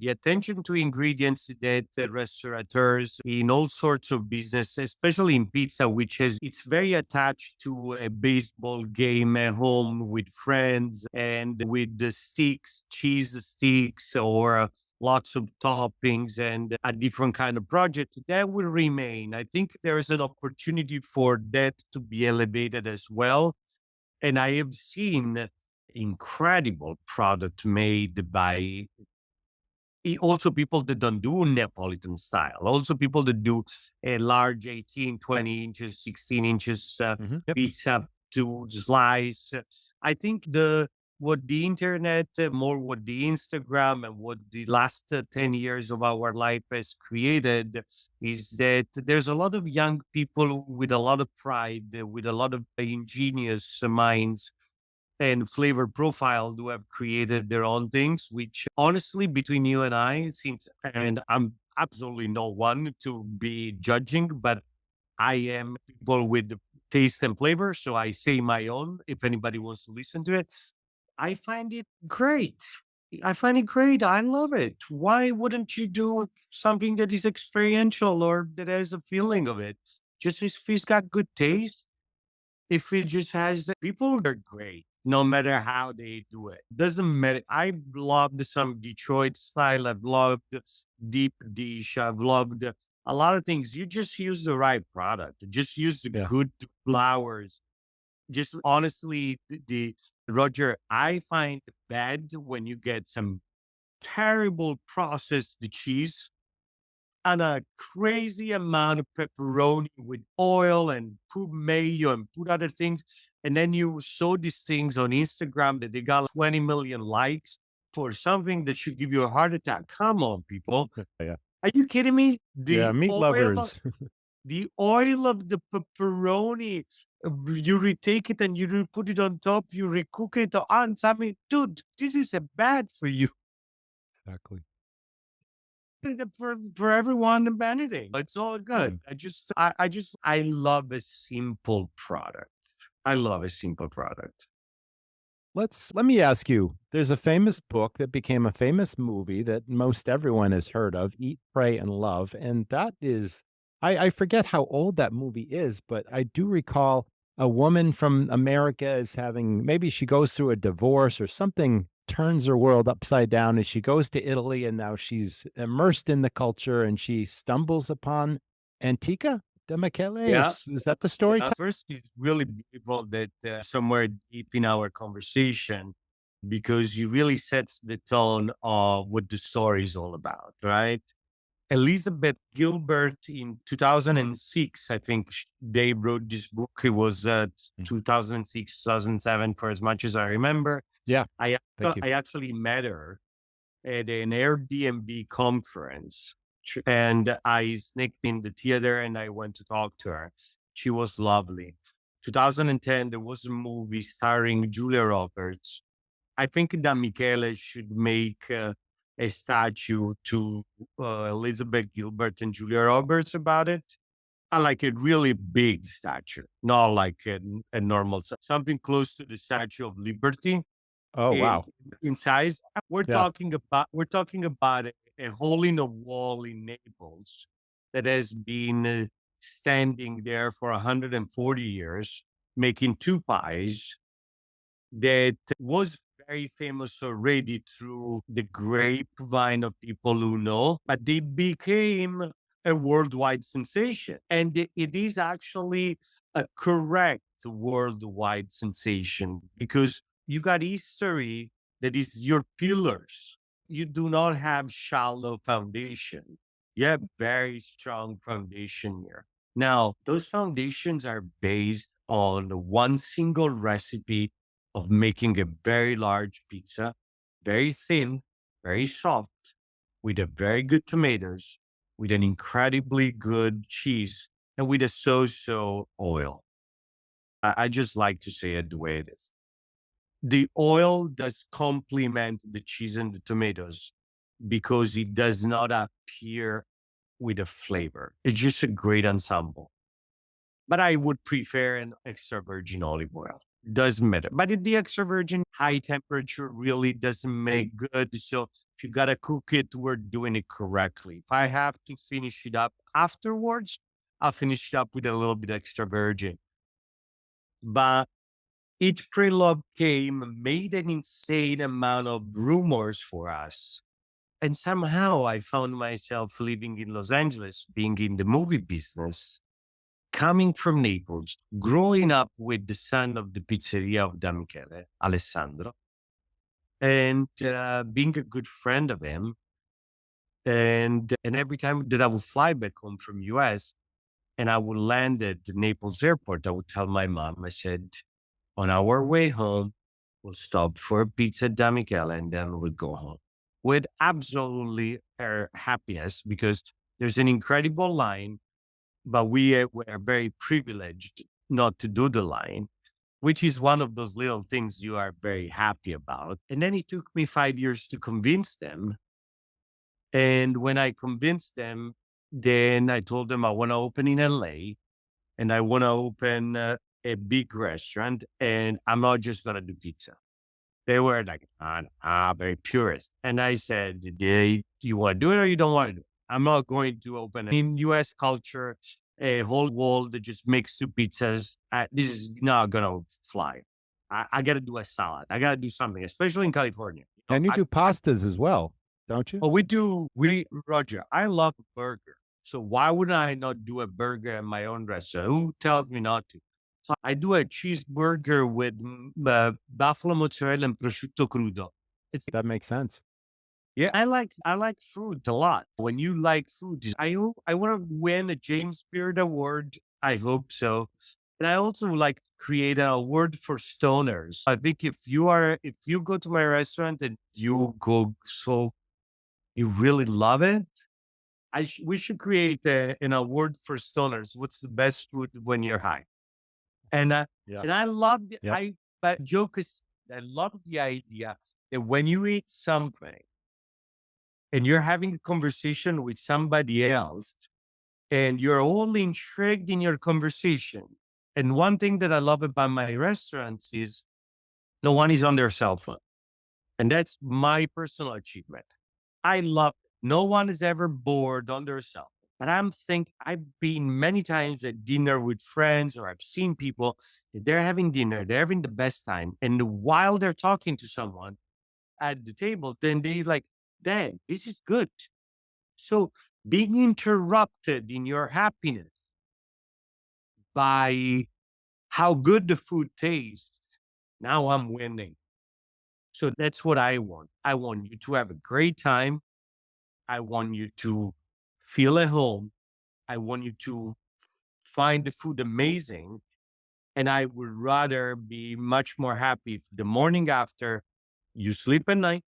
attention to ingredients that restaurateurs in all sorts of business, especially in pizza, which is it's very attached to a baseball game at home with friends and with the sticks, cheese sticks, or lots of toppings and a different kind of project that will remain. I think there is an opportunity for that to be elevated as well, and I have seen incredible product made by also people that don't do Neapolitan style, also people that do a large 18, 20 inches, 16 inches Yep. pizza to slice. I think what the internet, more what the Instagram and what the last 10 years of our life has created is that there's a lot of young people with a lot of pride, with a lot of ingenious minds and flavor profile who have created their own things, which honestly, between you and I, since, and I'm absolutely no one to be judging, but I am people with the taste and flavor. So I say my own if anybody wants to listen to it. I find it great. I find it great. I love it. Why wouldn't you do something that is experiential or that has a feeling of it? Just if it's got good taste, if it just has people are great, no matter how they do it. Doesn't matter. I loved some Detroit style. I've loved deep dish. I've loved a lot of things. You just use the right product. Just use the Yeah. good flowers. Just honestly, the Roger, I find it bad when you get some terrible processed cheese and a crazy amount of pepperoni with oil and put mayo and put other things. And then you show these things on Instagram that they got 20 million likes for something that should give you a heart attack. Come on, people. Yeah. Are you kidding me? Yeah. Meat lovers. The oil of the pepperoni, you retake it and put it on top, you recook it on something. Dude, this is bad for you. Exactly. For everyone and anything. It's all Yeah. good. I love a simple product. I love a simple product. Let me ask you, there's a famous book that became a famous movie that most everyone has heard of, Eat, Pray, and Love. And that is, I forget how old that movie is, but I do recall a woman from America is having, maybe she goes through a divorce or something turns her world upside down and she goes to Italy and now she's immersed in the culture and she stumbles upon Antica da Michele. Yeah. Is that the story? First, it's really beautiful that somewhere deep in our conversation, because you really sets the tone of what the story is all about, right? Elizabeth Gilbert in 2006, I think they wrote this book. It was 2006, 2007, for as much as I remember. Yeah. I Thank you. I actually met her at an Airbnb conference, and I sneaked in the theater and I went to talk to her. She was lovely. 2010, there was a movie starring Julia Roberts. I think that Michele should make a statue to Elizabeth Gilbert and Julia Roberts about it. I like a really big statue, not like a normal, something close to the Statue of Liberty. Oh, in wow. in size. Yeah. We're talking about a hole in the wall in Naples that has been standing there for 140 years, making two pies that was very famous already through the grapevine of people who know, but they became a worldwide sensation. And it is actually a correct worldwide sensation because you got history that is your pillars. You do not have shallow foundation. You have very strong foundation here. Now, those foundations are based on one single recipe of making a very large pizza, very thin, very soft, with a very good tomatoes, with an incredibly good cheese, and with a so-so oil. I just like to say it the way it is. The oil does complement the cheese and the tomatoes because it does not appear with a flavor. It's just a great ensemble. But I would prefer an extra virgin olive oil. Doesn't matter. But the extra virgin high temperature really doesn't make good. So if you gotta cook it, we're doing it correctly. If I have to finish it up afterwards, I'll finish it up with a little bit extra virgin. But each pre-love came, made an insane amount of rumors for us. And somehow I found myself living in Los Angeles, being in the movie business, coming from Naples, growing up with the son of the pizzeria of Da Michele, Alessandro, and being a good friend of him. And every time that I would fly back home from US and I would land at the Naples airport, I would tell my mom, I said, on our way home, we'll stop for a pizza at Da Michele and then we'll go home with absolutely happiness because there's an incredible line, but we are very privileged not to do the line, which is one of those little things you are very happy about. And then it took me 5 years to convince them. And when I convinced them, then I told them I want to open in LA and I want to open a big restaurant and I'm not just going to do pizza. They were like, very purist. And I said, you want to do it or you don't want to do it? I'm not going to open in US culture a whole wall that just makes two pizzas. This is not going to fly. I got to do a salad. I got to do something, especially in California. And you do pastas as well, don't you? Well, Roger, I love burger. So why would I not do a burger in my own restaurant? Who tells me not to? So I do a cheeseburger with buffalo mozzarella and prosciutto crudo. It's That makes sense. yeah, I like food a lot. When you like food, I want to win a James Beard Award. I hope so. And I also like to create an award for stoners. I think if you go to my restaurant and you go so you really love it, we should create an award for stoners. What's the best food when you're high? And Yeah. and I love the Yep. but joke is I love the idea that when you eat something and you're having a conversation with somebody else and you're all intrigued in your conversation. And one thing that I love about my restaurants is no one is on their cell phone. And that's my personal achievement. I love it. No one is ever bored on their cell phone. But I've been many times at dinner with friends, or I've seen people that they're having dinner, they're having the best time. And while they're talking to someone at the table, then they like, dang, this is good. So being interrupted in your happiness by how good the food tastes, now I'm winning. So that's what I want. I want you to have a great time. I want you to feel at home. I want you to find the food amazing. And I would rather be much more happy if the morning after you sleep at night,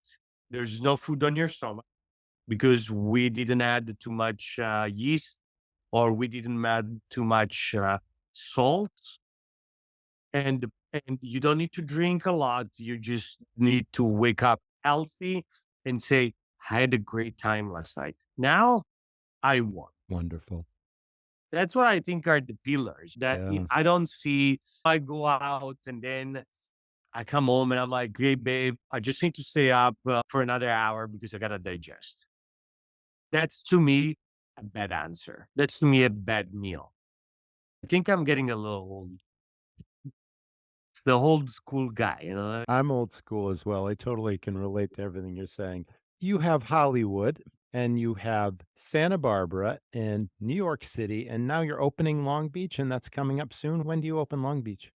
there's no food on your stomach because we didn't add too much yeast or we didn't add too much salt. And you don't need to drink a lot. You just need to wake up healthy and say, I had a great time last night. Now I won. Wonderful. That's what I think are the pillars that Yeah. I don't see. I go out and then I come home and I'm like, hey, babe, I just need to stay up for another hour because I got to digest. That's to me a bad answer. That's to me a bad meal. I think I'm getting a little old. It's the old school guy, you know? I'm old school as well. I totally can relate to everything you're saying. You have Hollywood and you have Santa Barbara and New York City, and now you're opening Long Beach, and that's coming up soon. When do you open Long Beach?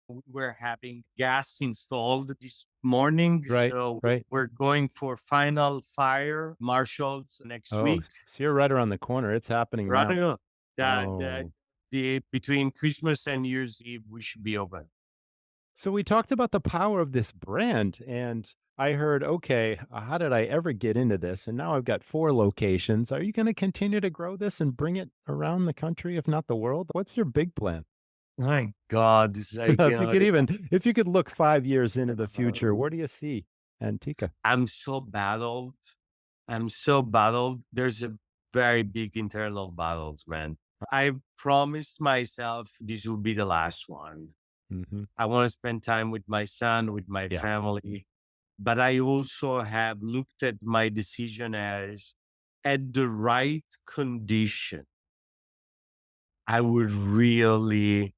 We're having gas installed this morning. Right, So right. we're going for final fire marshals next Oh, week. so you're right around the corner. It's happening Right. now. The, Oh. the between Christmas and New Year's Eve, we should be open. So we talked about the power of this brand, and I heard, okay, how did I ever get into this? And now I've got 4 locations. Are you going to continue to grow this and bring it around the country, if not the world? What's your big plan? My God, it's like, If you could look 5 years into the future, where do you see Antica? I'm so battled. I'm so battled. There's a very big internal battles, man. I promised myself this will be the last one. Mhm. I want to spend time with my son, with my Yeah, family. But I also have looked at my decision as at the right condition. I would really,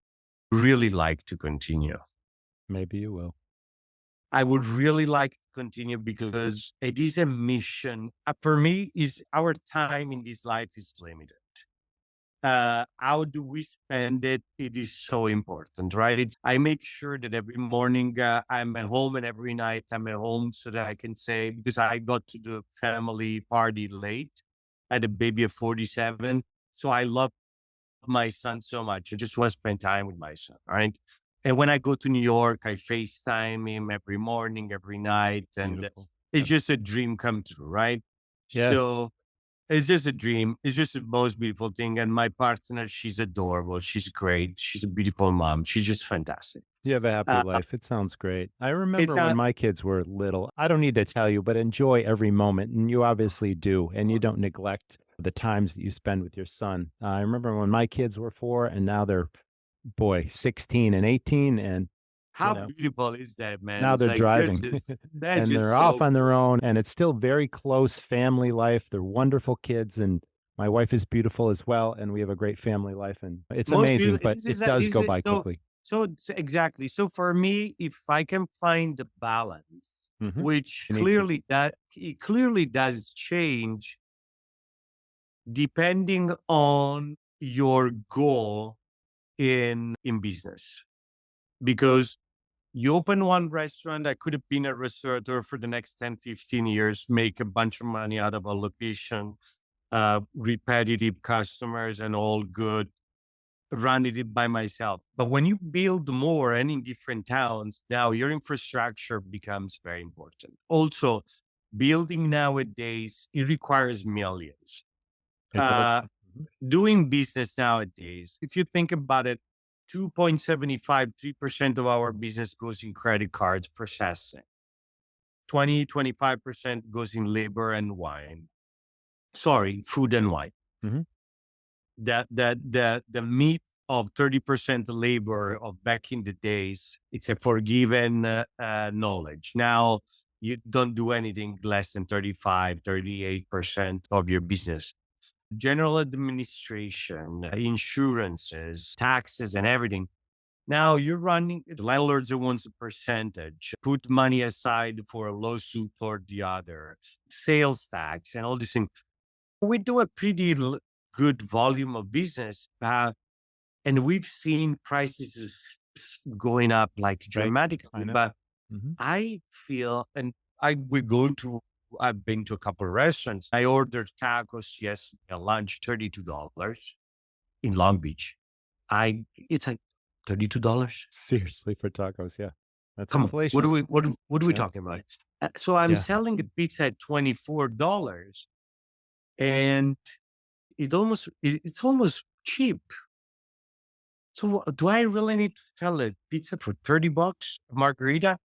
really like to continue. maybe you will. I would really like to continue because it is a mission. For me, is our time in this life is limited. How do we spend it? It is so important, right? I make sure that every morning I'm at home and every night I'm at home so that I can say, because I got to the family party late. I had a baby of 47. So I love my son so much. I just want to spend time with my son, right? And when I go to New York, I FaceTime him every morning, every night. And Beautiful. it's just a dream come true, right? Yeah, So it's just a dream. It's just the most beautiful thing. And my partner, she's adorable. She's great. She's a beautiful mom. She's just fantastic. you have a happy Uh, life. It sounds great. I it's remember when a, my kids were little. I don't need to tell you, but enjoy every moment, and you obviously do, and you don't neglect the times that you spend with your son. I remember when my kids were 4, and now they're, boy, 16 and 18, and, you how know, beautiful is that, man? now It's they're like driving, they're and just they're off so on their cool. own, and it's still very close family life. They're wonderful kids, and my wife is beautiful as well, and we have a great family life, and it's Most amazing, beautiful. but it does This go is by so, quickly. exactly. So for me, if I can find the balance, Mhm. which You need to. it clearly does change depending on your goal in business. Because you open one restaurant, I could have been a restaurateur for the next 10, 15 years, make a bunch of money out of a location, repetitive customers and all good, running it by myself. But when you build more and in different towns, now your infrastructure becomes very important. Also, building nowadays, it requires millions. It does. Uh, Mhm. Doing business nowadays, if you think about it, 2.75, 3% of our business goes in credit cards processing. 25% goes in labor and wine. Sorry, food and wine. Mhm. The meat of 30% labor of back in the days, it's a forgiven knowledge. Now you don't do anything less than 35, 38% of your business. General administration, insurances, taxes, and everything. Now you're running the landlords who wants a percentage, put money aside for a lawsuit or the other, sales tax, and all these things. We do a pretty good volume of business, and we've seen prices going up like Right. dramatically. I know. But Mhm. I feel, and I've been to a couple of restaurants. I ordered tacos yesterday at lunch, $32 in Long Beach. It's like $32. Seriously, for tacos, yeah. That's Come on, inflation. what are we Yeah, talking about? So I'm yeah. selling a pizza at $24, and it's almost cheap. So do I really need to sell a pizza for $30? Margarita?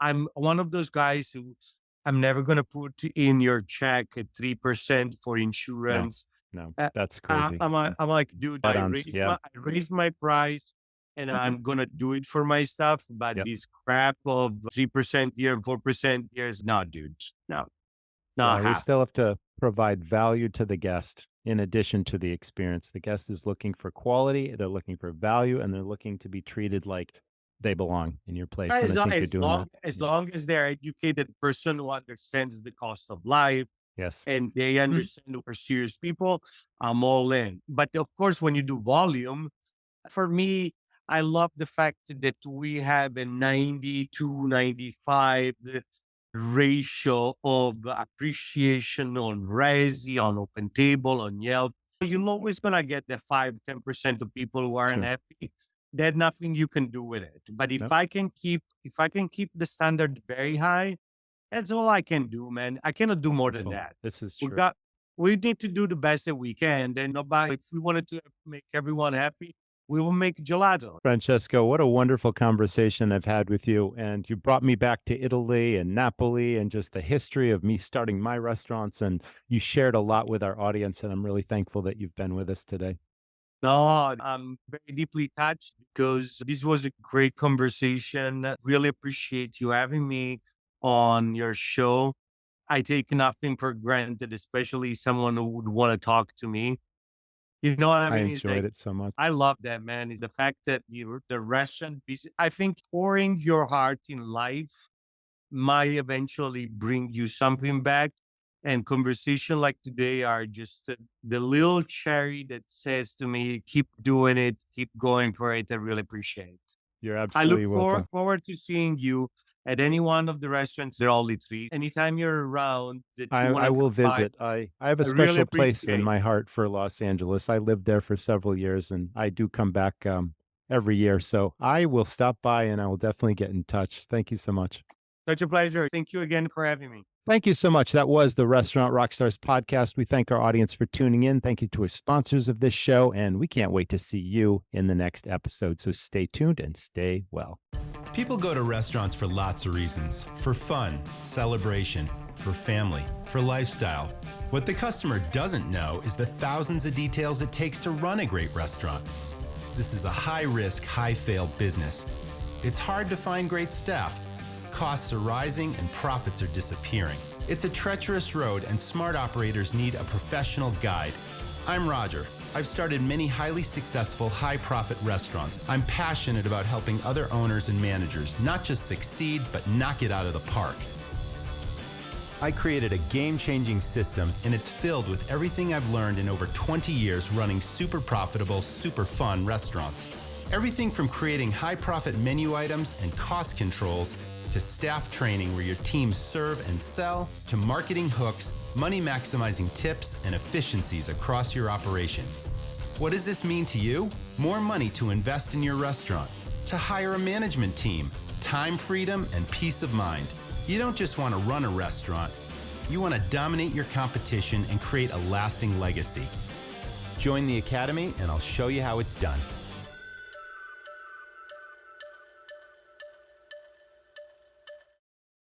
I'm one of those guys who I'm never gonna put in your check at 3% for No, insurance. no, that's crazy. I'm like, dude, Add-ons, yeah. I raised my price. and Okay. I'm going to do it for my stuff. But Yep. this crap of 3% here and 4% here is no, dude. No, Yeah, not we happening. still have to provide value to the guest in addition to the experience. The guest is looking for quality, they're looking for value, and they're looking to be treated like they belong in your place. And As I long think you're as doing long that. as Yeah. long as they're educated person who understands the cost of life Yes. and they understand who are serious people, I'm all in. But of course, when you do volume, for me, I love the fact that we have a 90 to 95 ratio of appreciation on Resi, on Open Table, on Yelp. You're always gonna get the 5-10% of people who aren't Sure. happy. There's nothing you can do with it. But Nope. if I can keep the standard very high, that's all I can do, man. I cannot do more than Wonderful. that. This is We true. got we need to do the best that we can. And nobody, if we wanted to make everyone happy, we will make gelato. Francesco, what a wonderful conversation I've had with you. And you brought me back to Italy and Napoli and just the history of me starting my restaurants. And you shared a lot with our audience. And I'm really thankful that you've been with us today. No, I'm very deeply touched because this was a great conversation. Really appreciate you having me on your show. I take nothing for granted, especially someone who would want to talk to me. You know what I I mean? It's enjoyed like, it so much. I love that, man. Is the fact that the restaurant business, I think pouring your heart in life might eventually bring you something back. And conversation like today are just the little cherry that says to me, keep doing it, keep going for it. I really appreciate it. You're I look absolutely welcome. forward to seeing you at any one of the restaurants. They're all Italy. Anytime you're around that you want I to will come by, visit. I have a I really special place appreciate in it. my heart for Los Angeles. I lived there for several years and I do come back every year. So I will stop by and I will definitely get in touch. Thank you so much. Such a pleasure. Thank you again for having me. Thank you so much. That was the Restaurant Rockstars podcast. We thank our audience for tuning in. Thank you to our sponsors of this show, and we can't wait to see you in the next episode. So stay tuned and stay well. People go to restaurants for lots of reasons. For fun, celebration, for family, for lifestyle. What the customer doesn't know is the thousands of details it takes to run a great restaurant. This is a high-risk, high-fail business. It's hard to find great staff. Costs are rising and profits are disappearing. It's a treacherous road and smart operators need a professional guide. I'm Roger. I've started many highly successful, high-profit restaurants. I'm passionate about helping other owners and managers not just succeed, but knock it out of the park. I created a game-changing system, and it's filled with everything I've learned in over 20 years running super profitable, super fun restaurants. Everything from creating high-profit menu items and cost controls to staff training where your teams serve and sell, to marketing hooks, money-maximizing tips, and efficiencies across your operation. What does this mean to you? More money to invest in your restaurant, to hire a management team, time freedom, and peace of mind. You don't just want to run a restaurant. You want to dominate your competition and create a lasting legacy. Join the Academy and I'll show you how it's done.